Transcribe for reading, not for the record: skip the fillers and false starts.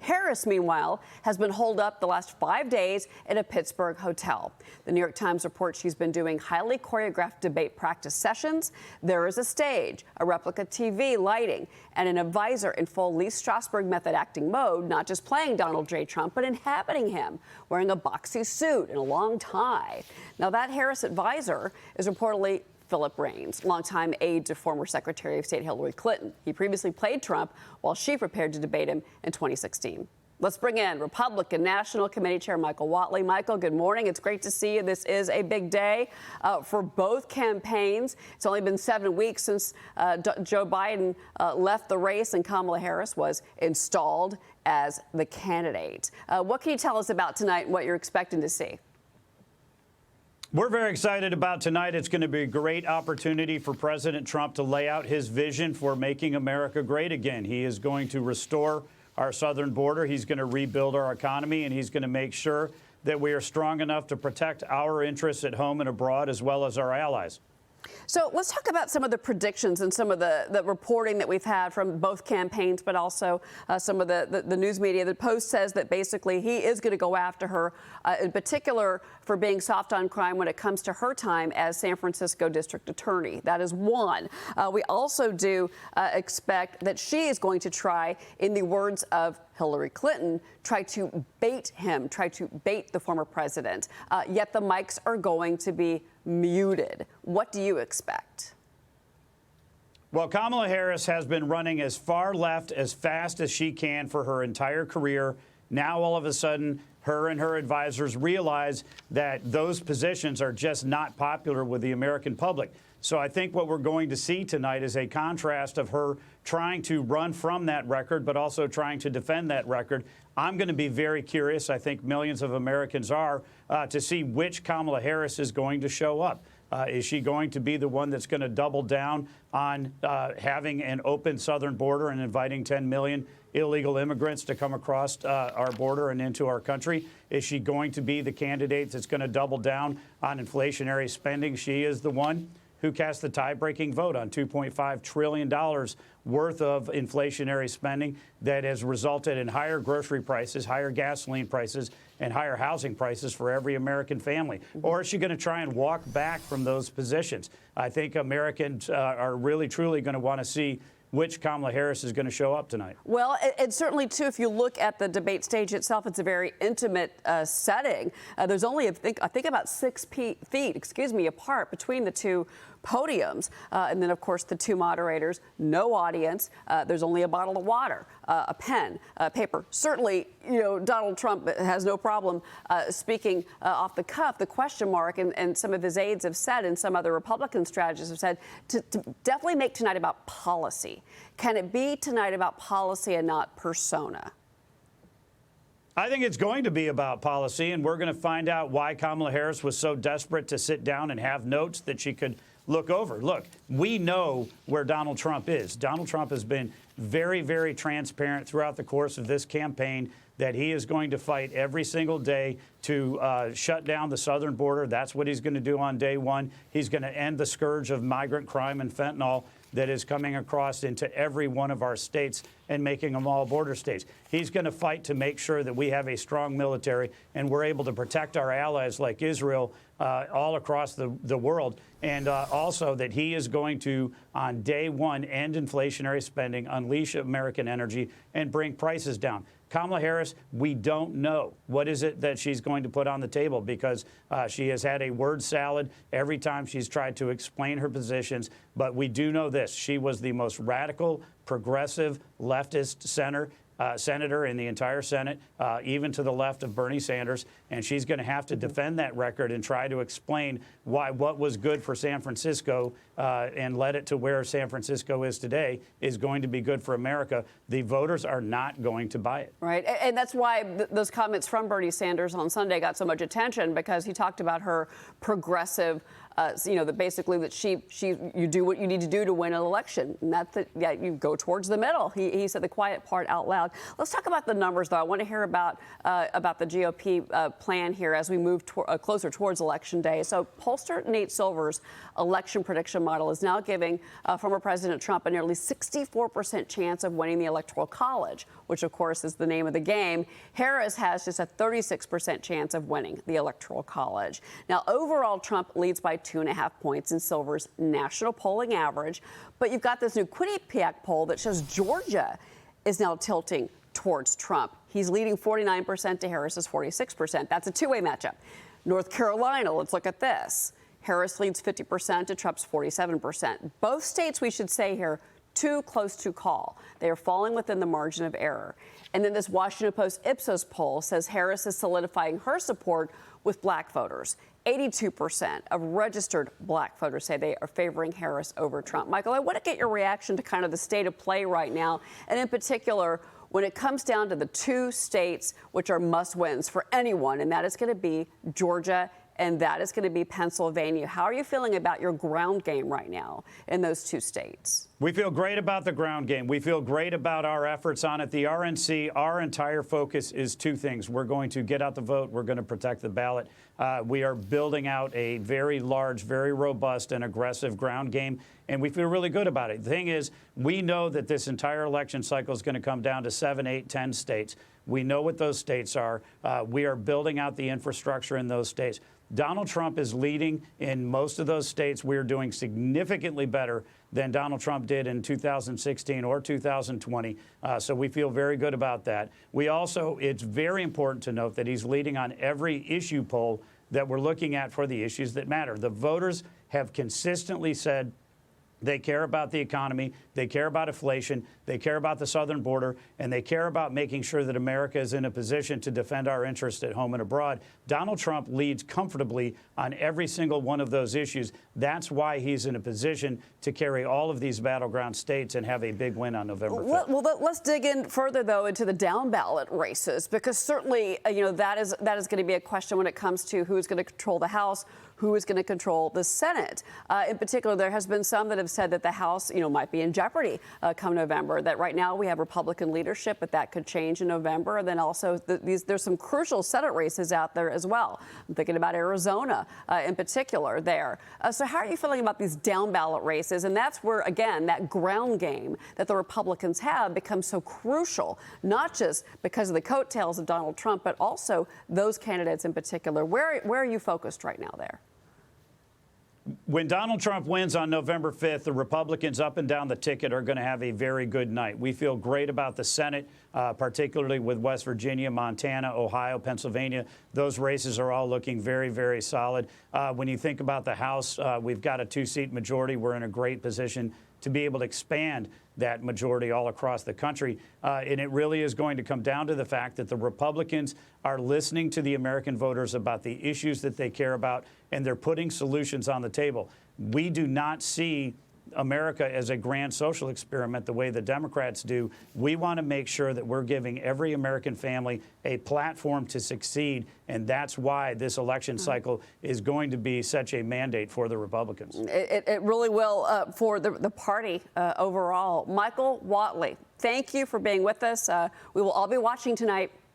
Harris, meanwhile, has been holed up the last 5 days in a Pittsburgh hotel. The New York Times reports she's been doing highly choreographed debate practice sessions. There is a stage, a replica TV lighting, and an advisor in full Lee Strasberg method acting mode, not just playing Donald J. Trump, but inhabiting him, wearing a boxy suit and a long tie. Now, that Harris advisor is reportedly Philip Raines, longtime aide to former Secretary of State Hillary Clinton. He previously played Trump while she prepared to debate him in 2016. Let's bring in Republican National Committee Chair Michael Whatley. Michael, good morning. It's great to see you. This is a big day for both campaigns. It's only been 7 weeks since Joe Biden left the race and Kamala Harris was installed as the candidate. What can you tell us about tonight and what you're expecting to see? We're very excited about tonight. It's going to be a great opportunity for President Trump to lay out his vision for making America great again. He is going to restore our southern border. He's going to rebuild our economy, and he's going to make sure that we are strong enough to protect our interests at home and abroad, as well as our allies. So let's talk about some of the predictions and some of the reporting that we've had from both campaigns, but also some of the news media. The Post says that basically he is going to go after her, in particular for being soft on crime when it comes to her time as San Francisco district attorney. That is one. We also do expect that she is going to try, in the words of Hillary Clinton, try to bait him, try to bait the former president. Yet the mics are going to be muted. What do you expect? Well, Kamala Harris has been running as far left as fast as she can for her entire career. Now, all of a sudden, her and her advisors realize that those positions are just not popular with the American public. So I think what we're going to see tonight is a contrast of her trying to run from that record, but also trying to defend that record. I'm going to be very curious, I think millions of Americans are, to see which Kamala Harris is going to show up. Is she going to be the one that's going to double down on having an open southern border and inviting 10 million illegal immigrants to come across our border and into our country? Is she going to be the candidate that's going to double down on inflationary spending? She is the one who cast the tie-breaking vote on $2.5 trillion worth of inflationary spending that has resulted in higher grocery prices, higher gasoline prices, and higher housing prices for every American family. Or is she going to try and walk back from those positions? I think Americans are really, truly going to want to see which Kamala Harris is going to show up tonight. Well, and certainly, too, if you look at the debate stage itself, it's a very intimate setting. There's only, I think about 6 feet, apart between the two podiums. And then, of course, the two moderators, no audience. There's only a bottle of water, a pen, paper. Certainly, Donald Trump has no problem speaking off the cuff. The question mark, and some of his aides have said, and some other Republican strategists have said, to definitely make tonight about policy. Can it be tonight about policy and not persona? I think it's going to be about policy, and we're going to find out why Kamala Harris was so desperate to sit down and have notes that she could look over. Look, we know where Donald Trump is. Donald Trump has been very, very transparent throughout the course of this campaign that he is going to fight every single day to shut down the southern border. That's what he's going to do on day one. He's going to end the scourge of migrant crime and fentanyl that is coming across into every one of our states and making them all border states. He's going to fight to make sure that we have a strong military and we're able to protect our allies like Israel all across the world. And also that he is going to, on day one, end inflationary spending, unleash American energy, and bring prices down. Kamala Harris, we don't know. What is it that she's going to put on the table? Because she has had a word salad every time she's tried to explain her positions. But we do know this. She was the most radical, progressive, leftist senator in the entire Senate, even to the left of Bernie Sanders. And she's going to have to defend that record and try to explain why what was good for San Francisco and led it to where San Francisco is today is going to be good for America. The voters are not going to buy it. Right. And that's why those comments from Bernie Sanders on Sunday got so much attention, because he talked about her progressive that basically that you do what you need to do to win an election, and you go towards the middle. He said the quiet part out loud. Let's talk about the numbers, though. I want to hear about the GOP plan here as we move closer towards Election Day. So pollster Nate Silver's election prediction model is now giving former President Trump a nearly 64% chance of winning the Electoral College, which, of course, is the name of the game. Harris has just a 36% chance of winning the Electoral College. Now, overall, Trump leads by 2.5 points in Silver's national polling average. But you've got this new Quinnipiac poll that shows Georgia is now tilting towards Trump. He's leading 49% to Harris's 46%. That's a two-way matchup. North Carolina, let's look at this. Harris leads 50% to Trump's 47%. Both states, we should say here, too close to call. They are falling within the margin of error. And then this Washington Post Ipsos poll says Harris is solidifying her support with black voters. 82% of registered black voters say they are favoring Harris over Trump. Michael, I want to get your reaction to kind of the state of play right now, and in particular, when it comes down to the two states which are must-wins for anyone, and that is going to be Georgia and that is going to be Pennsylvania. How are you feeling about your ground game right now in those two states? We feel great about the ground game. We feel great about our efforts on it. The RNC, our entire focus is two things. We're going to get out the vote. We're going to protect the ballot. We are building out a very large, very robust and aggressive ground game, and we feel really good about it. The thing is, we know that this entire election cycle is going to come down to 7, 8, 10 states. We know what those states are. We are building out the infrastructure in those states. Donald Trump is leading in most of those states. We're doing significantly better than Donald Trump did in 2016 or 2020. So we feel very good about that. It's very important to note that he's leading on every issue poll that we're looking at for the issues that matter. The voters have consistently said they care about the economy, they care about inflation, they care about the southern border, and they care about making sure that America is in a position to defend our interests at home and abroad. Donald Trump leads comfortably on every single one of those issues. That's why he's in a position to carry all of these battleground states and have a big win on November 5th. Well, let's dig in further, though, into the down-ballot races, because certainly, that is going to be a question when it comes to who's going to control the House, who is going to control the Senate. In particular, there has been some that have said that the House, might be in jeopardy come November, that right now we have Republican leadership, but that could change in November. And then also there's some crucial Senate races out there as well. I'm thinking about Arizona in particular there. So how are you feeling about these down-ballot races? And that's where, again, that ground game that the Republicans have becomes so crucial, not just because of the coattails of Donald Trump, but also those candidates in particular. Where are you focused right now there? When Donald Trump wins on November 5th, the Republicans up and down the ticket are going to have a very good night. We feel great about the Senate, particularly with West Virginia, Montana, Ohio, Pennsylvania. Those races are all looking very, very solid. When you think about the House, we've got a 2-seat majority. We're in a great position to be able to expand that majority all across the country. And it really is going to come down to the fact that the Republicans are listening to the American voters about the issues that they care about, and they're putting solutions on the table. We do not see America as a grand social experiment the way the Democrats do. We want to make sure that we're giving every American family a platform to succeed, and that's why this election cycle is going to be such a mandate for the Republicans. It really will for the party overall. Michael Whatley, thank you for being with us. We will all be watching tonight.